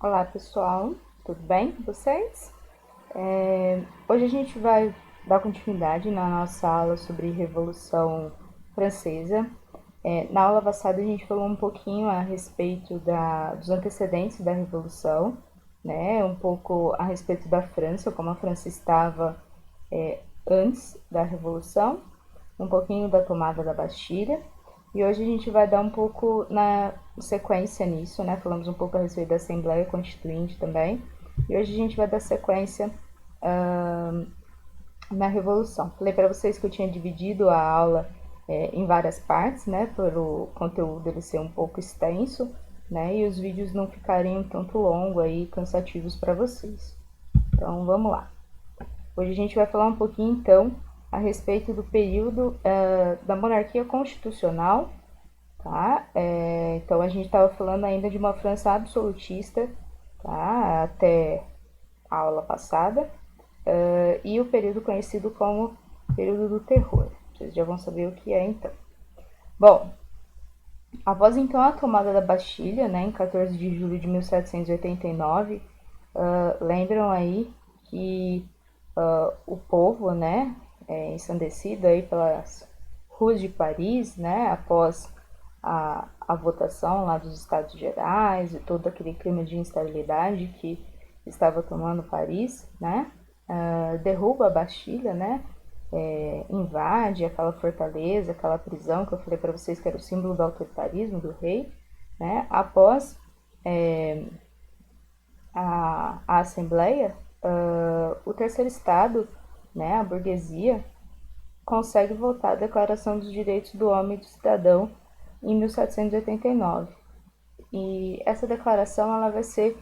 Olá pessoal, tudo bem com vocês? Hoje a gente vai dar continuidade na nossa aula sobre Revolução Francesa. Na aula passada a gente falou um pouquinho a respeito dos antecedentes da Revolução, né? Um pouco a respeito da França, como a França estava antes da Revolução, um pouquinho da tomada da Bastilha. E hoje a gente vai dar um pouco na sequência nisso, né? Falamos um pouco a respeito da Assembleia Constituinte também. E hoje a gente vai dar sequência na Revolução. Falei para vocês que eu tinha dividido a aula em várias partes, né? Por o conteúdo ele ser um pouco extenso, né? E os vídeos não ficarem um tanto longos aí, cansativos para vocês. Então vamos lá. Hoje a gente vai falar um pouquinho então a respeito do período da monarquia constitucional, tá? Então a gente estava falando ainda de uma França absolutista, tá? Até a aula passada, e o período conhecido como período do terror. Vocês já vão saber o que é então. Bom, após então a tomada da Bastilha, né, em 14 de julho de 1789, lembram aí que o povo, né, ensandecido aí pelas ruas de Paris, né, após a votação lá dos Estados Gerais e todo aquele clima de instabilidade que estava tomando Paris, né, derruba a Bastilha, né, invade aquela fortaleza, aquela prisão que eu falei para vocês que era o símbolo do autoritarismo do rei, né, após a Assembleia, o terceiro Estado, né, a burguesia, consegue votar a Declaração dos Direitos do Homem e do Cidadão em 1789. E essa declaração ela vai ser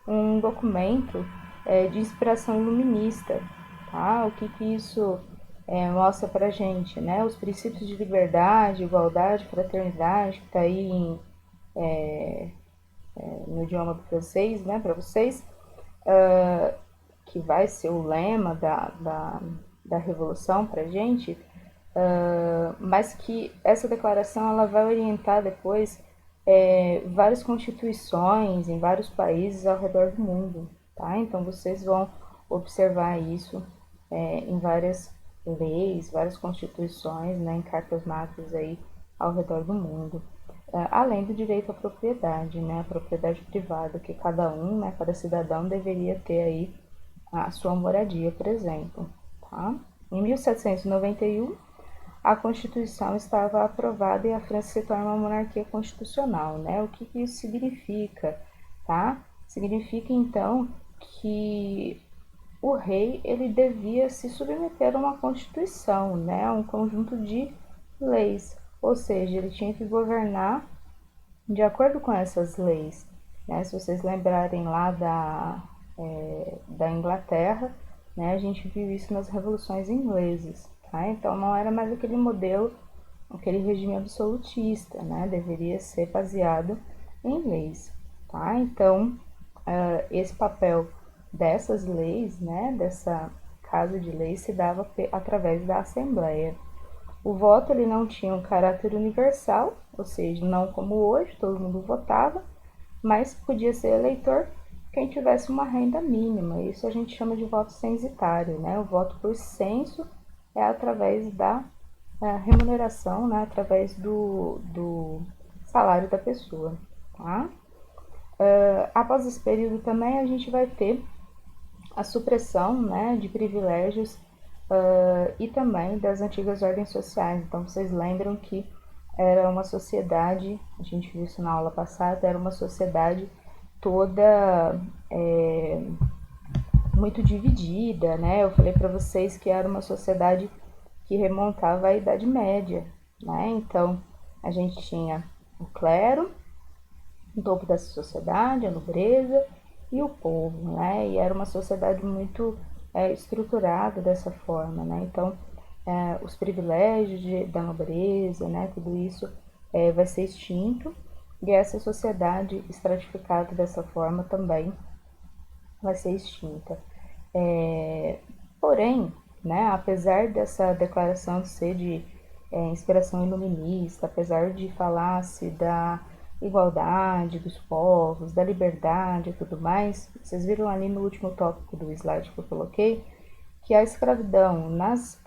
um documento de inspiração iluminista. Tá? O que isso mostra para gente? Né? Os princípios de liberdade, igualdade, fraternidade, que está aí no idioma francês, né, para vocês, que vai ser o lema da Revolução para gente, mas que essa declaração ela vai orientar depois várias constituições em vários países ao redor do mundo, tá? Então vocês vão observar isso em várias leis, várias constituições, né, em cartas magnas aí ao redor do mundo. Além do direito à propriedade, né, a propriedade privada, que cada um, né, cada cidadão deveria ter aí a sua moradia, por exemplo. Tá? Em 1791, a Constituição estava aprovada e a França se torna uma monarquia constitucional, né? O que isso significa, tá? Significa então que o rei ele devia se submeter a uma constituição, né? Um conjunto de leis, ou seja, ele tinha que governar de acordo com essas leis. Né? Se vocês lembrarem lá da Inglaterra, né, a gente viu isso nas revoluções inglesas. Tá? Então não era mais aquele modelo, aquele regime absolutista, né? Deveria ser baseado em leis. Tá? Então, esse papel dessas leis, né, dessa casa de leis, se dava através da Assembleia. O voto ele não tinha um caráter universal, ou seja, não como hoje, todo mundo votava, mas podia ser eleitor quem tivesse uma renda mínima. Isso a gente chama de voto censitário, né? O voto por censo é através da remuneração, né? Através do salário da pessoa, tá? Após esse período também a gente vai ter a supressão, né, de privilégios e também das antigas ordens sociais. Então vocês lembram que era uma sociedade, a gente viu isso na aula passada, era uma sociedade toda muito dividida, né? Eu falei para vocês que era uma sociedade que remontava à Idade Média, né? Então a gente tinha o clero, o topo dessa sociedade, a nobreza e o povo, né? E era uma sociedade muito estruturada dessa forma, né? Então os privilégios da nobreza, né? Tudo isso vai ser extinto e essa sociedade estratificada dessa forma também vai ser extinta. Porém, né, apesar dessa declaração ser de inspiração iluminista, apesar de falar-se igualdade dos povos, da liberdade e tudo mais. Vocês viram ali no último tópico do slide que eu coloquei que a escravidão nas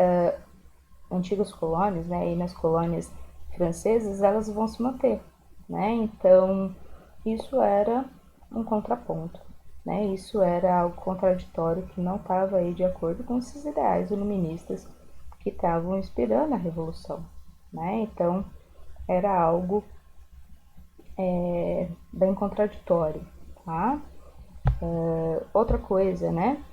antigas colônias, né, e nas colônias francesas, elas vão se manter, né? Então, isso era um contraponto, né? Isso era algo contraditório que não estava aí de acordo com esses ideais iluministas que estavam inspirando a revolução, né? Então, era algo bem contraditório, tá? Outra coisa, né?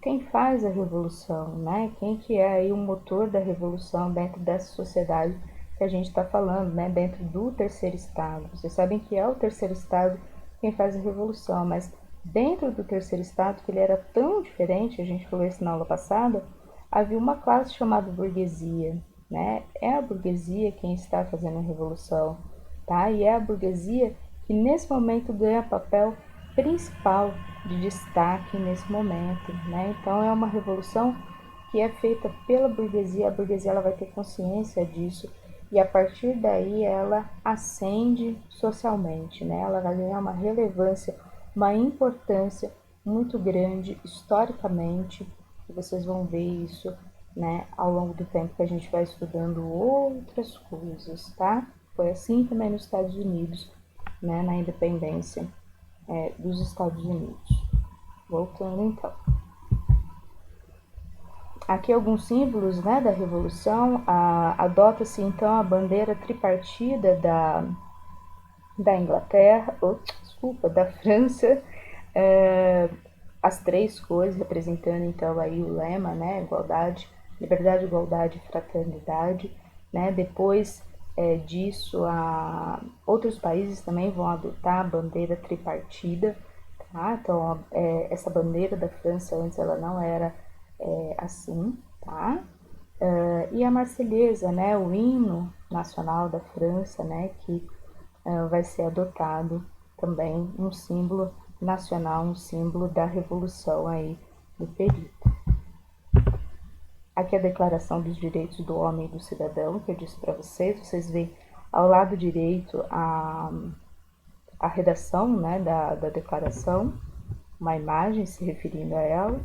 Quem faz a revolução, né? Quem que é aí o motor da revolução dentro dessa sociedade que a gente está falando, né? Dentro do terceiro estado. Vocês sabem que é o terceiro estado quem faz a revolução, mas dentro do terceiro estado, que ele era tão diferente, a gente falou isso na aula passada, havia uma classe chamada burguesia, né? É a burguesia quem está fazendo a revolução, tá? E é a burguesia que nesse momento ganha papel principal de destaque nesse momento, né? Então é uma revolução que é feita pela burguesia, a burguesia ela vai ter consciência disso e a partir daí ela ascende socialmente, né? Ela vai ganhar uma relevância, uma importância muito grande historicamente, e vocês vão ver isso, né, ao longo do tempo que a gente vai estudando outras coisas, tá? Foi assim também nos Estados Unidos, né, na independência dos Estados Unidos. Voltando então. Aqui alguns símbolos, né, da Revolução. Adota-se então a bandeira tripartida da Inglaterra, desculpa, da França, as três cores representando então aí o lema, né, igualdade, liberdade, igualdade e fraternidade, né. Depois disso, outros países também vão adotar a bandeira tripartida, tá? Então essa bandeira da França antes ela não era assim, tá? E a Marselhesa, né, o hino nacional da França, né, que vai ser adotado também um símbolo nacional, um símbolo da revolução aí do período. Aqui a Declaração dos Direitos do Homem e do Cidadão, que eu disse para vocês veem ao lado direito a redação, né, da declaração, uma imagem se referindo a ela.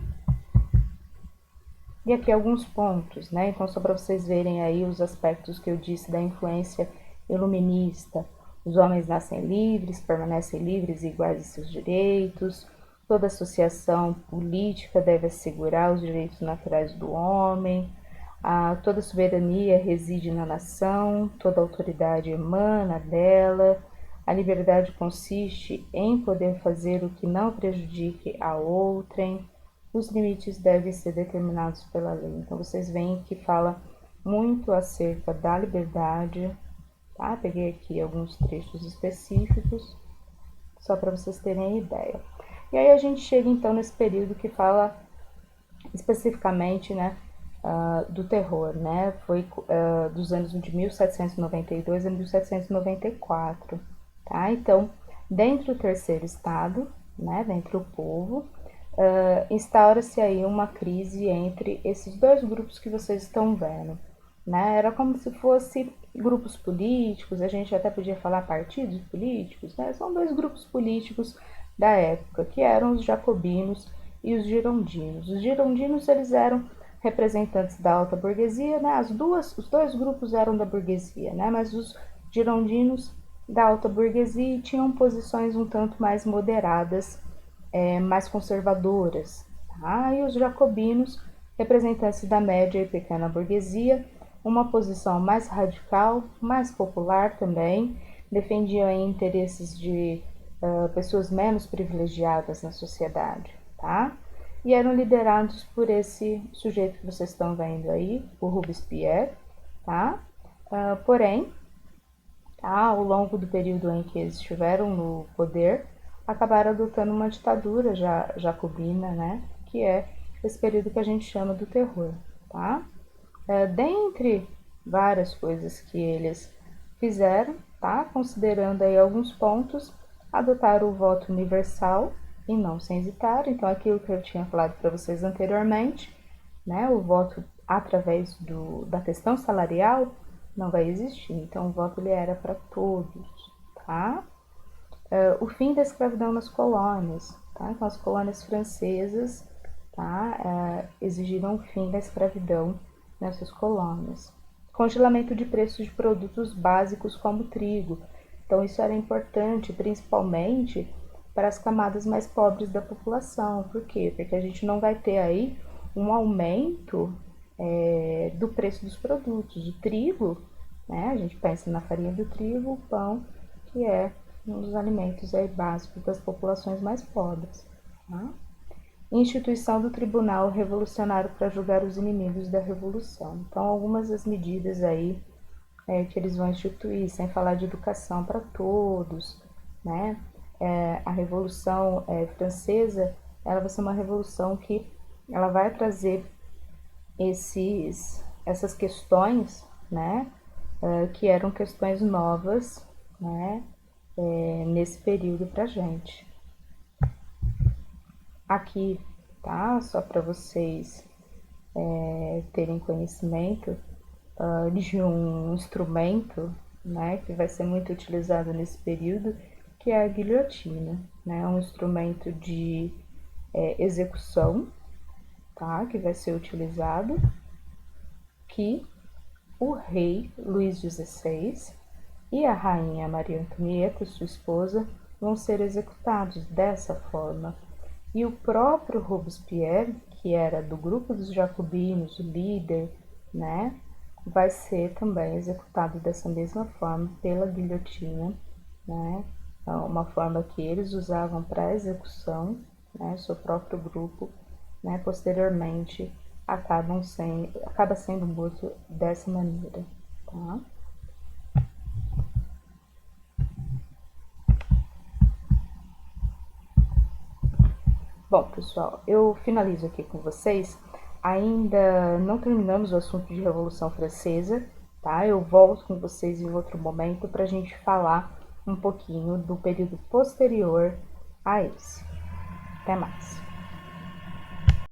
E aqui alguns pontos, né? Então, só para vocês verem aí os aspectos que eu disse da influência iluminista. Os homens nascem livres, permanecem livres e iguais em seus direitos. Toda associação política deve assegurar os direitos naturais do homem. Toda soberania reside na nação, toda autoridade emana dela. A liberdade consiste em poder fazer o que não prejudique a outrem. Os limites devem ser determinados pela lei. Então, vocês veem que fala muito acerca da liberdade, tá? Peguei aqui alguns trechos específicos, só para vocês terem ideia. E aí a gente chega, então, nesse período que fala especificamente, né, do terror, né? Foi dos anos de 1792 a 1794, tá? Então, dentro do terceiro estado, né, dentro do povo, instaura-se aí uma crise entre esses dois grupos que vocês estão vendo, né? Era como se fosse grupos políticos, a gente até podia falar partidos políticos, né? São dois grupos políticos da época, que eram os jacobinos e os girondinos. Os girondinos, eles eram representantes da alta burguesia, né? Os dois grupos eram da burguesia, né? Mas os girondinos da alta burguesia tinham posições um tanto mais moderadas, mais conservadoras, tá? E os jacobinos, representantes da média e pequena burguesia, uma posição mais radical, mais popular também, defendiam interesses de pessoas menos privilegiadas na sociedade, tá? E eram liderados por esse sujeito que vocês estão vendo aí, o Robespierre, tá? Porém, ao longo do período em que eles estiveram no poder, acabaram adotando uma ditadura jacobina, né? Que é esse período que a gente chama do terror, tá? Dentre várias coisas que eles fizeram, tá? Considerando aí alguns pontos, adotaram o voto universal e não censitário. Então, aquilo que eu tinha falado para vocês anteriormente, né? O voto através da questão salarial não vai existir. Então, o voto ele era para todos, tá? O fim da escravidão nas colônias, tá? Então, as colônias francesas, tá? Exigiram o fim da escravidão nessas colônias. Congelamento de preços de produtos básicos como trigo. Então, isso era importante, principalmente para as camadas mais pobres da população. Por quê? Porque a gente não vai ter aí um aumento do preço dos produtos. O trigo, né? A gente pensa na farinha do trigo, o pão, que é um dos alimentos aí básicos das populações mais pobres. Tá? Instituição do Tribunal Revolucionário para julgar os inimigos da Revolução. Então, algumas das medidas aí que eles vão instituir, sem falar de educação para todos, né? A Revolução Francesa, ela vai ser uma revolução que ela vai trazer essas questões, né? Que eram questões novas, né? Nesse período para gente. Aqui, tá? Só para vocês terem conhecimento de um instrumento, né, que vai ser muito utilizado nesse período, que é a guilhotina, né, um instrumento de execução, tá, que vai ser utilizado, que o rei Luís XVI e a rainha Maria Antonieta, sua esposa, vão ser executados dessa forma. E o próprio Robespierre, que era do grupo dos jacobinos, o líder, né, vai ser também executado dessa mesma forma pela guilhotina, né, uma forma que eles usavam para execução, né, seu próprio grupo, né, posteriormente acaba sendo morto dessa maneira, tá? Bom, pessoal, eu finalizo aqui com vocês. Ainda não terminamos o assunto de Revolução Francesa, tá? Eu volto com vocês em outro momento para a gente falar um pouquinho do período posterior a esse. Até mais!